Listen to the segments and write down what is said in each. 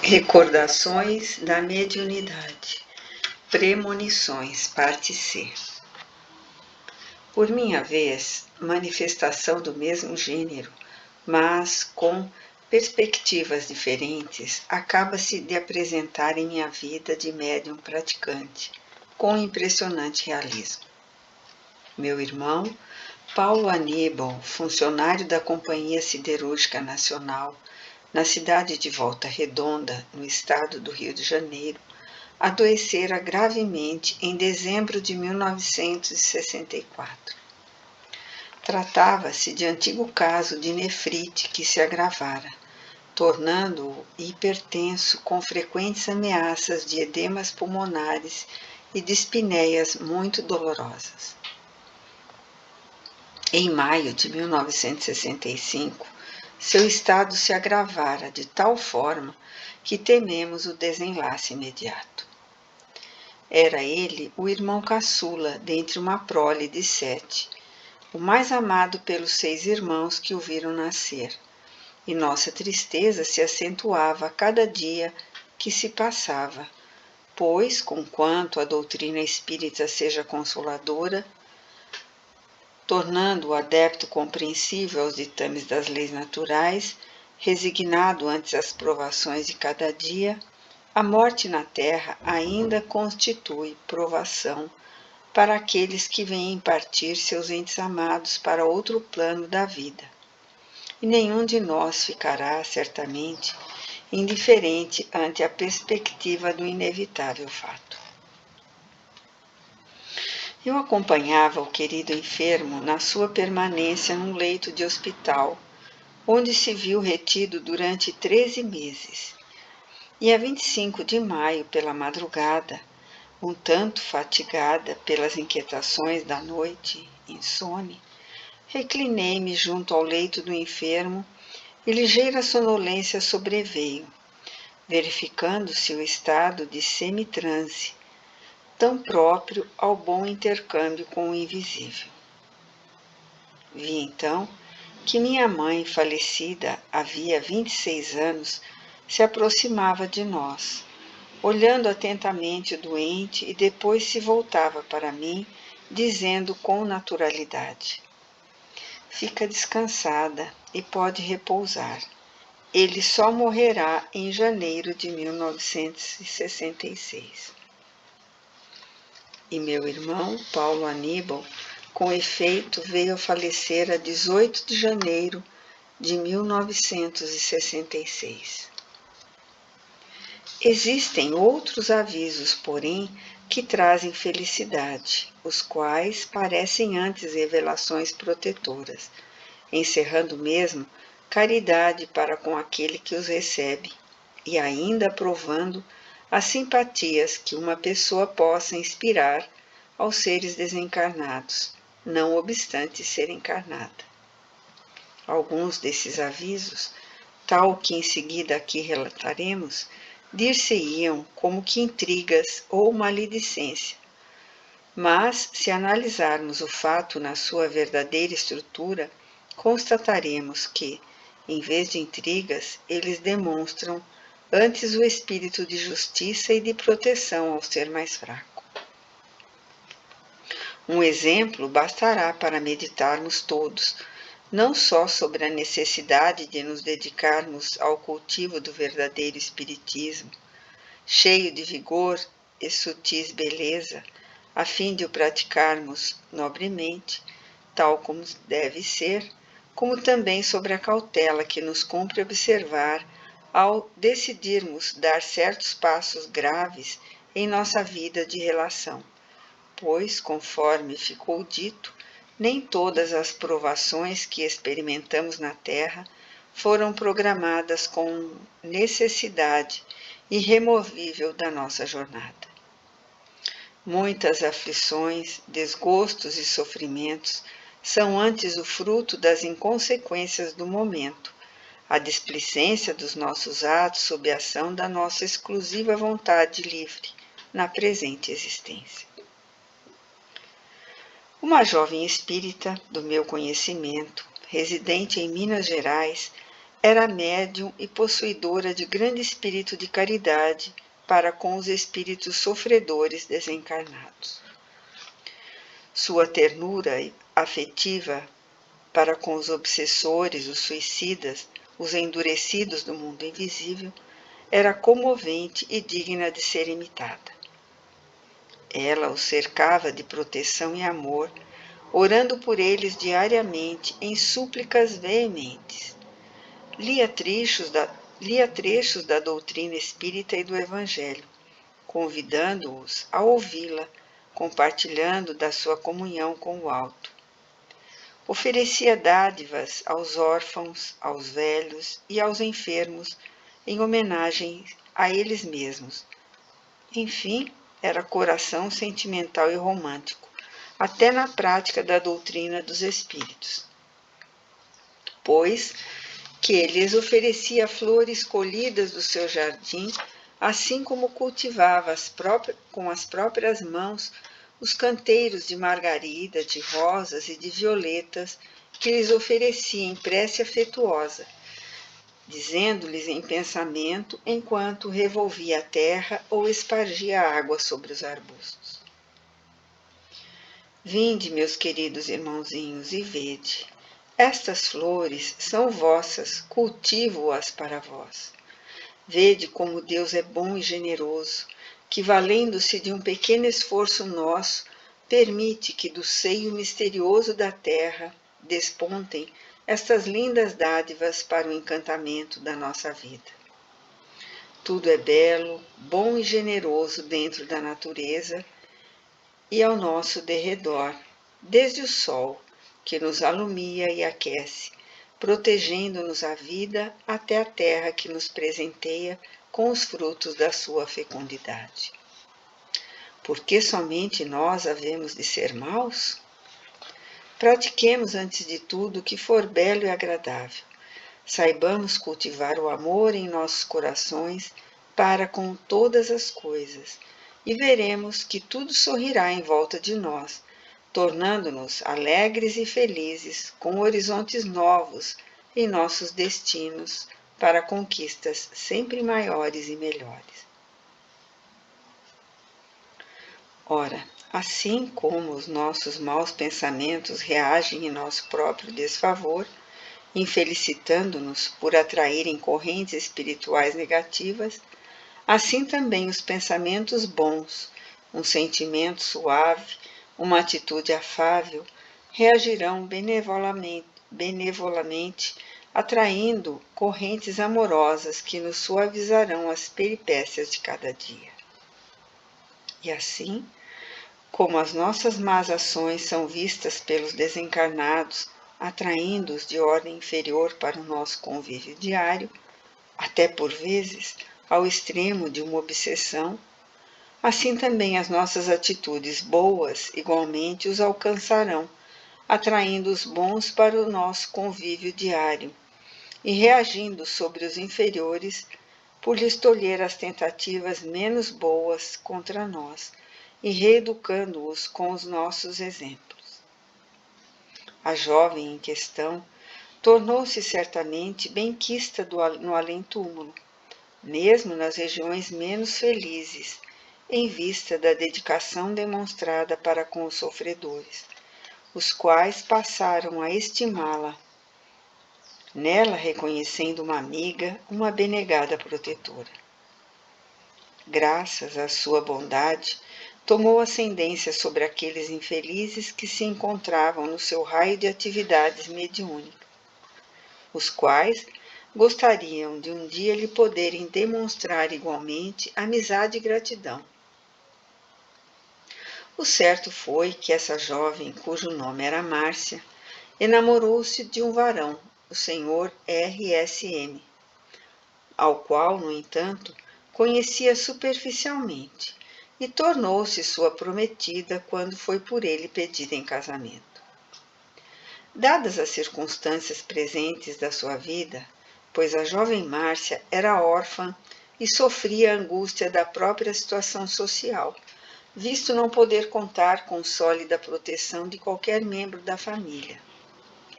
Recordações da mediunidade. Premonições, parte C. Por minha vez, manifestação do mesmo gênero, mas com perspectivas diferentes, acaba-se de apresentar em minha vida de médium praticante, com impressionante realismo. Meu irmão, Paulo Aníbal, funcionário da Companhia Siderúrgica Nacional, na cidade de Volta Redonda, no estado do Rio de Janeiro, adoecera gravemente em dezembro de 1964. Tratava-se de antigo caso de nefrite que se agravara, tornando-o hipertenso com frequentes ameaças de edemas pulmonares e dispneias muito dolorosas. Em maio de 1965, seu estado se agravara de tal forma que tememos o desenlace imediato. Era ele o irmão caçula dentre uma prole de 7, o mais amado pelos 6 irmãos que o viram nascer, e nossa tristeza se acentuava a cada dia que se passava, pois, conquanto a doutrina espírita seja consoladora, tornando-o adepto compreensível aos ditames das leis naturais, resignado ante as provações de cada dia, a morte na terra ainda constitui provação para aqueles que vêm partir seus entes amados para outro plano da vida. E nenhum de nós ficará, certamente, indiferente ante a perspectiva do inevitável fato. Eu acompanhava o querido enfermo na sua permanência num leito de hospital, onde se viu retido durante 13 meses. E a 25 de maio, pela madrugada, um tanto fatigada pelas inquietações da noite, insone, reclinei-me junto ao leito do enfermo e ligeira sonolência sobreveio, verificando-se o estado de semitranse, tão próprio ao bom intercâmbio com o invisível. Vi então que minha mãe, falecida havia 26 anos, se aproximava de nós, olhando atentamente o doente e depois se voltava para mim, dizendo com naturalidade: "Fica descansada e pode repousar. Ele só morrerá em janeiro de 1966. E meu irmão, Paulo Aníbal, com efeito, veio a falecer a 18 de janeiro de 1966. Existem outros avisos, porém, que trazem felicidade, os quais parecem antes revelações protetoras, encerrando mesmo caridade para com aquele que os recebe, e ainda provando as simpatias que uma pessoa possa inspirar aos seres desencarnados, não obstante ser encarnada. Alguns desses avisos, tal que em seguida aqui relataremos, dir-se-iam como que intrigas ou maledicência. Mas, se analisarmos o fato na sua verdadeira estrutura, constataremos que, em vez de intrigas, eles demonstram antes o espírito de justiça e de proteção ao ser mais fraco. Um exemplo bastará para meditarmos todos, não só sobre a necessidade de nos dedicarmos ao cultivo do verdadeiro espiritismo, cheio de vigor e sutis beleza, a fim de o praticarmos nobremente, tal como deve ser, como também sobre a cautela que nos cumpre observar ao decidirmos dar certos passos graves em nossa vida de relação, pois, conforme ficou dito, nem todas as provações que experimentamos na Terra foram programadas com necessidade irremovível da nossa jornada. Muitas aflições, desgostos e sofrimentos são antes o fruto das inconsequências do momento, a displicência dos nossos atos sob a ação da nossa exclusiva vontade livre na presente existência. Uma jovem espírita do meu conhecimento, residente em Minas Gerais, era médium e possuidora de grande espírito de caridade para com os espíritos sofredores desencarnados. Sua ternura afetiva para com os obsessores, os suicidas, os endurecidos do mundo invisível, era comovente e digna de ser imitada. Ela os cercava de proteção e amor, orando por eles diariamente em súplicas veementes. Lia trechos da doutrina espírita e do Evangelho, convidando-os a ouvi-la, compartilhando da sua comunhão com o alto. Oferecia dádivas aos órfãos, aos velhos e aos enfermos, em homenagem a eles mesmos. Enfim, era coração sentimental e romântico, até na prática da doutrina dos espíritos. Pois que lhes oferecia flores colhidas do seu jardim, assim como cultivava com as próprias mãos os canteiros de margarida, de rosas e de violetas que lhes oferecia em prece afetuosa, dizendo-lhes em pensamento enquanto revolvia a terra ou espargia água sobre os arbustos. Vinde, meus queridos irmãozinhos, e vede. Estas flores são vossas, cultivo-as para vós. Vede como Deus é bom e generoso, que, valendo-se de um pequeno esforço nosso, permite que do seio misterioso da terra despontem estas lindas dádivas para o encantamento da nossa vida. Tudo é belo, bom e generoso dentro da natureza e ao nosso derredor, desde o sol, que nos alumia e aquece, protegendo-nos a vida até a terra que nos presenteia com os frutos da sua fecundidade. Por que somente nós havemos de ser maus? Pratiquemos antes de tudo o que for belo e agradável. Saibamos cultivar o amor em nossos corações para com todas as coisas, e veremos que tudo sorrirá em volta de nós, tornando-nos alegres e felizes, com horizontes novos em nossos destinos para conquistas sempre maiores e melhores. Ora, assim como os nossos maus pensamentos reagem em nosso próprio desfavor, infelicitando-nos por atraírem correntes espirituais negativas, assim também os pensamentos bons, um sentimento suave, uma atitude afável, reagirão benevolamente, atraindo correntes amorosas que nos suavizarão as peripécias de cada dia. E assim, como as nossas más ações são vistas pelos desencarnados, atraindo-os de ordem inferior para o nosso convívio diário, até por vezes ao extremo de uma obsessão, assim também as nossas atitudes boas igualmente os alcançarão, atraindo os bons para o nosso convívio diário e reagindo sobre os inferiores por lhes tolher as tentativas menos boas contra nós e reeducando-os com os nossos exemplos. A jovem em questão tornou-se certamente benquista no além-túmulo, mesmo nas regiões menos felizes, em vista da dedicação demonstrada para com os sofredores, os quais passaram a estimá-la, nela reconhecendo uma amiga, uma abnegada protetora. Graças à sua bondade, tomou ascendência sobre aqueles infelizes que se encontravam no seu raio de atividades mediúnicas, os quais gostariam de um dia lhe poderem demonstrar igualmente amizade e gratidão. O certo foi que essa jovem, cujo nome era Márcia, enamorou-se de um varão, o senhor R.S.M., ao qual, no entanto, conhecia superficialmente, e tornou-se sua prometida quando foi por ele pedida em casamento. Dadas as circunstâncias presentes da sua vida, pois a jovem Márcia era órfã e sofria a angústia da própria situação social, visto não poder contar com sólida proteção de qualquer membro da família.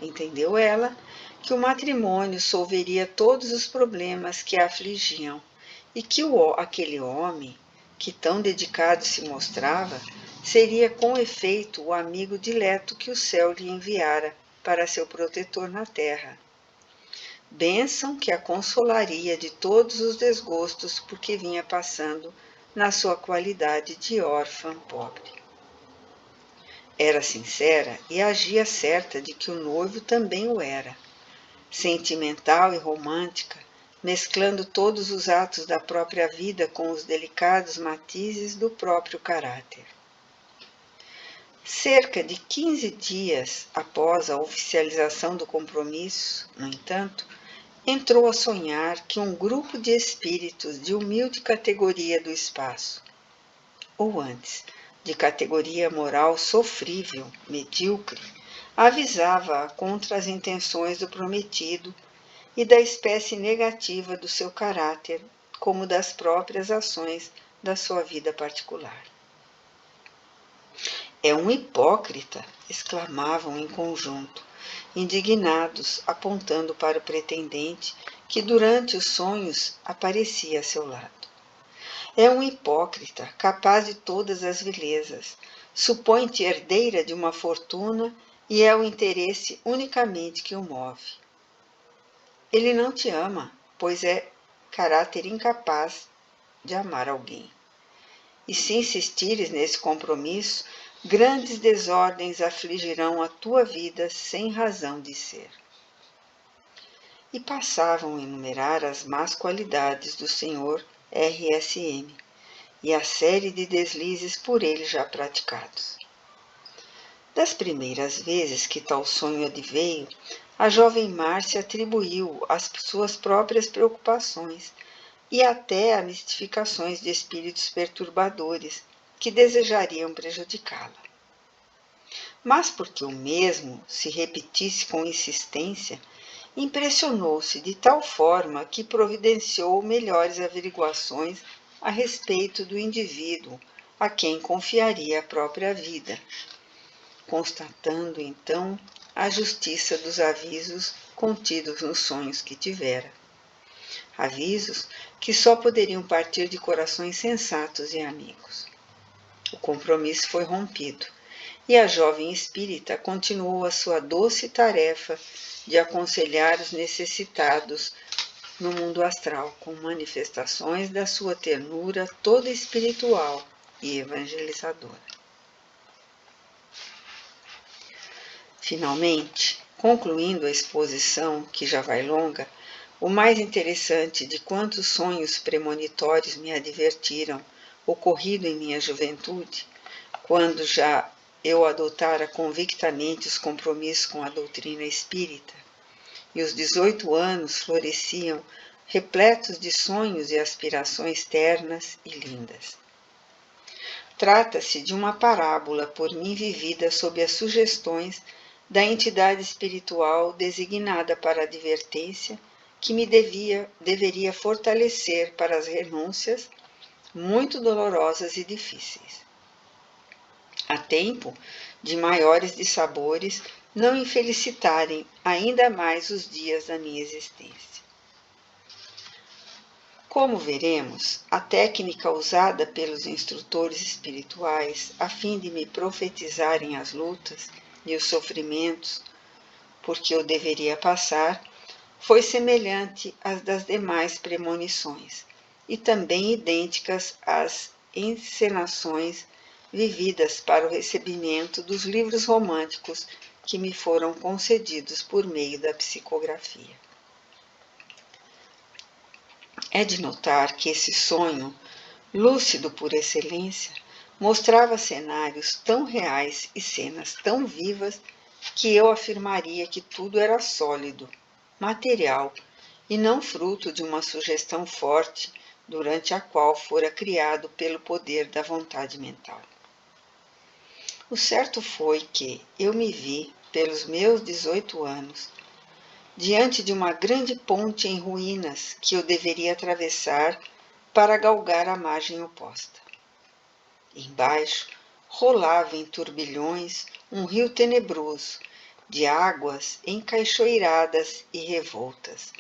Entendeu ela que o matrimônio solveria todos os problemas que a afligiam e que aquele homem, que tão dedicado se mostrava, seria com efeito o amigo dileto que o céu lhe enviara para seu protetor na terra. Bênção que a consolaria de todos os desgostos por que vinha passando na sua qualidade de órfã pobre. Era sincera e agia certa de que o noivo também o era. Sentimental e romântica, mesclando todos os atos da própria vida com os delicados matizes do próprio caráter. Cerca de 15 dias após a oficialização do compromisso, no entanto, entrou a sonhar que um grupo de espíritos de humilde categoria do espaço, ou antes, de categoria moral sofrível, medíocre, avisava-a contra as intenções do prometido e da espécie negativa do seu caráter, como das próprias ações da sua vida particular. É um hipócrita! Exclamavam em conjunto, indignados, apontando para o pretendente que durante os sonhos aparecia a seu lado. É um hipócrita, capaz de todas as vilezas, supõe-te herdeira de uma fortuna e é o interesse unicamente que o move. Ele não te ama, pois é caráter incapaz de amar alguém. E se insistires nesse compromisso, grandes desordens afligirão a tua vida sem razão de ser. E passavam a enumerar as más qualidades do Sr. R.S.M. e a série de deslizes por ele já praticados. Das primeiras vezes que tal sonho adveio, a jovem Márcia atribuiu às suas próprias preocupações e até a mistificações de espíritos perturbadores que desejariam prejudicá-la. Mas porque o mesmo se repetisse com insistência, impressionou-se de tal forma que providenciou melhores averiguações a respeito do indivíduo a quem confiaria a própria vida, constatando então a justiça dos avisos contidos nos sonhos que tivera. Avisos que só poderiam partir de corações sensatos e amigos. O compromisso foi rompido e a jovem espírita continuou a sua doce tarefa de aconselhar os necessitados no mundo astral com manifestações da sua ternura toda espiritual e evangelizadora. Finalmente, concluindo a exposição, que já vai longa, o mais interessante de quantos sonhos premonitórios me advertiram ocorrido em minha juventude, quando já eu adotara convictamente os compromissos com a doutrina espírita, e os 18 anos floresciam repletos de sonhos e aspirações ternas e lindas. Trata-se de uma parábola por mim vivida sob as sugestões da entidade espiritual designada para a advertência que me deveria fortalecer para as renúncias muito dolorosas e difíceis, a tempo de maiores dissabores não infelicitarem ainda mais os dias da minha existência. Como veremos, a técnica usada pelos instrutores espirituais a fim de me profetizarem as lutas e os sofrimentos por que eu deveria passar foi semelhante às das demais premonições e também idênticas às encenações vividas para o recebimento dos livros românticos que me foram concedidos por meio da psicografia. É de notar que esse sonho, lúcido por excelência, mostrava cenários tão reais e cenas tão vivas que eu afirmaria que tudo era sólido, material e não fruto de uma sugestão forte durante a qual fora criado pelo poder da vontade mental. O certo foi que eu me vi, pelos meus 18 anos, diante de uma grande ponte em ruínas que eu deveria atravessar para galgar a margem oposta. Embaixo rolava em turbilhões um rio tenebroso, de águas encaixoiradas e revoltas,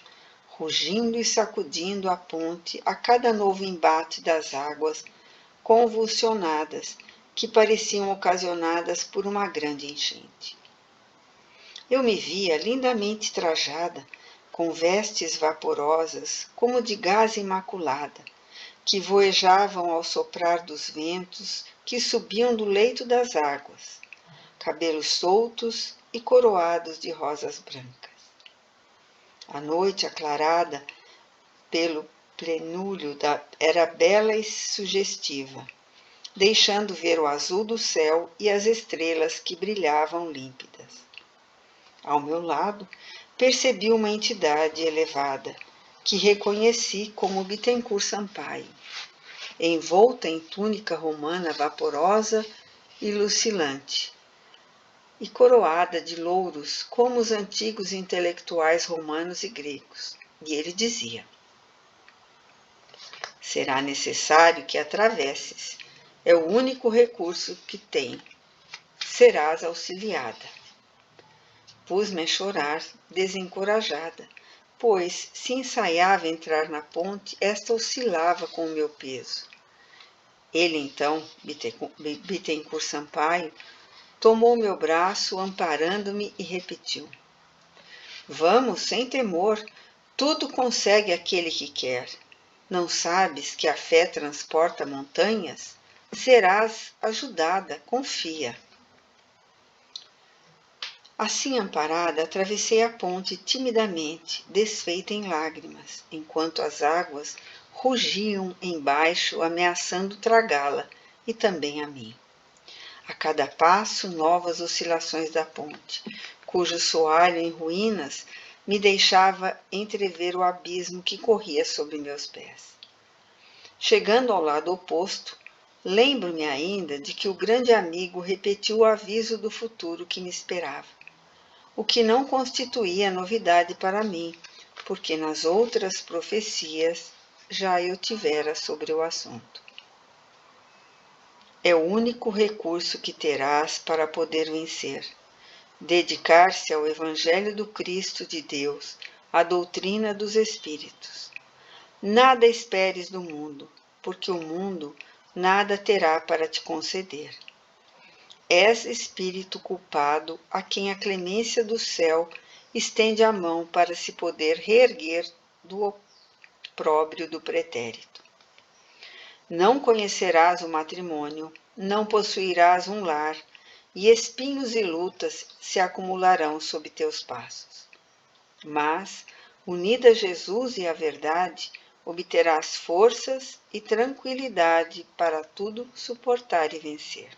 rugindo e sacudindo a ponte a cada novo embate das águas convulsionadas que pareciam ocasionadas por uma grande enchente. Eu me via lindamente trajada, com vestes vaporosas, como de gaze imaculada, que voejavam ao soprar dos ventos que subiam do leito das águas, cabelos soltos e coroados de rosas brancas. A noite aclarada pelo plenúrio era bela e sugestiva, deixando ver o azul do céu e as estrelas que brilhavam límpidas. Ao meu lado, percebi uma entidade elevada, que reconheci como Bittencourt Sampaio, envolta em túnica romana vaporosa e lucilante, e coroada de louros como os antigos intelectuais romanos e gregos. E ele dizia: será necessário que atravesses, é o único recurso que tem, serás auxiliada. Pus-me a chorar, desencorajada, pois, se ensaiava entrar na ponte, esta oscilava com o meu peso. Ele, então, Bittencourt Sampaio, tomou meu braço, amparando-me, e repetiu: vamos, sem temor, tudo consegue aquele que quer. Não sabes que a fé transporta montanhas? Serás ajudada, confia. Assim amparada, atravessei a ponte timidamente, desfeita em lágrimas, enquanto as águas rugiam embaixo, ameaçando tragá-la, e também a mim. A cada passo, novas oscilações da ponte, cujo soalho em ruínas me deixava entrever o abismo que corria sobre meus pés. Chegando ao lado oposto, lembro-me ainda de que o grande amigo repetiu o aviso do futuro que me esperava, o que não constituía novidade para mim, porque nas outras profecias já eu tivera sobre o assunto. É o único recurso que terás para poder vencer. Dedicar-se ao Evangelho do Cristo de Deus, à doutrina dos Espíritos. Nada esperes do mundo, porque o mundo nada terá para te conceder. És espírito culpado a quem a clemência do céu estende a mão para se poder reerguer do opróbrio do pretérito. Não conhecerás o matrimônio, não possuirás um lar, e espinhos e lutas se acumularão sob teus passos. Mas, unida a Jesus e à verdade, obterás forças e tranquilidade para tudo suportar e vencer.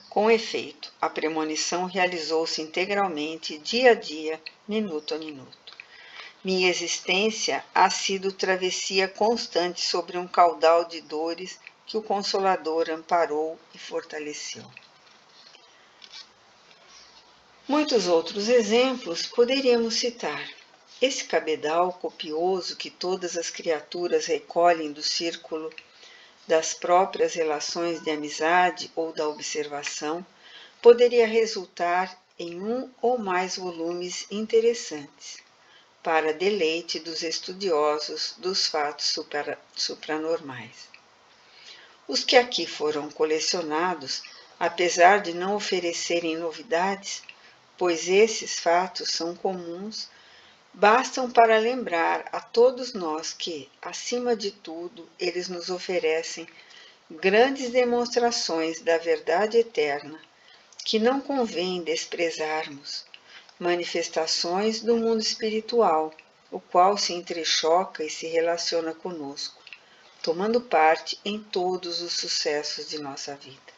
Com efeito, a premonição realizou-se integralmente, dia a dia, minuto a minuto. Minha existência ha sido travessia constante sobre um caudal de dores que o Consolador amparou e fortaleceu. Muitos outros exemplos poderíamos citar. Esse cabedal copioso que todas as criaturas recolhem do círculo das próprias relações de amizade ou da observação, poderia resultar em um ou mais volumes interessantes, para deleite dos estudiosos dos fatos supranormais. Os que aqui foram colecionados, apesar de não oferecerem novidades, pois esses fatos são comuns, bastam para lembrar a todos nós que, acima de tudo, eles nos oferecem grandes demonstrações da verdade eterna, que não convém desprezarmos, manifestações do mundo espiritual, o qual se entrechoca e se relaciona conosco, tomando parte em todos os sucessos de nossa vida.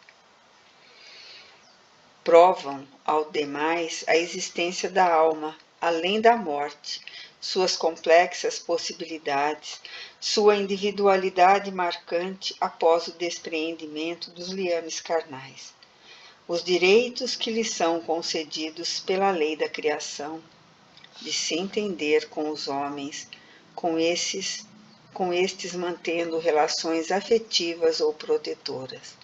Provam, ao demais, a existência da alma, além da morte, suas complexas possibilidades, sua individualidade marcante após o despreendimento dos liames carnais, os direitos que lhe são concedidos pela lei da criação, de se entender com os homens, com estes mantendo relações afetivas ou protetoras.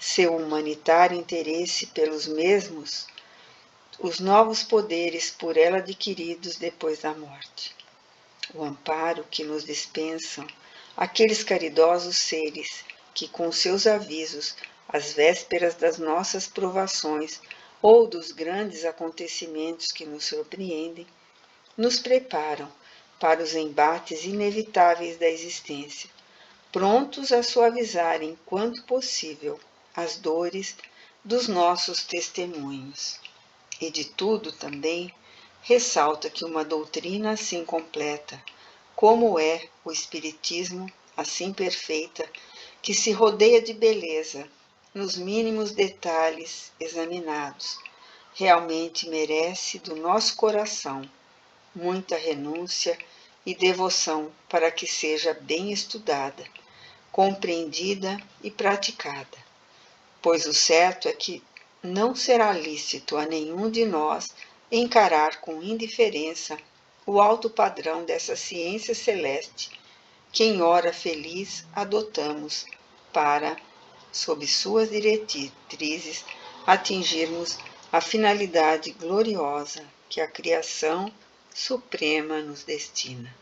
seu humanitário interesse pelos mesmos, os novos poderes por ela adquiridos depois da morte. O amparo que nos dispensam aqueles caridosos seres que, com seus avisos, às vésperas das nossas provações ou dos grandes acontecimentos que nos surpreendem, nos preparam para os embates inevitáveis da existência, prontos a suavizarem, quanto possível, as dores dos nossos testemunhos. E de tudo também ressalta que uma doutrina assim completa, como é o Espiritismo, assim perfeita, que se rodeia de beleza nos mínimos detalhes examinados, realmente merece do nosso coração muita renúncia e devoção para que seja bem estudada, compreendida e praticada, pois o certo é que não será lícito a nenhum de nós encarar com indiferença o alto padrão dessa ciência celeste que em hora feliz adotamos para, sob suas diretrizes, atingirmos a finalidade gloriosa que a criação suprema nos destina.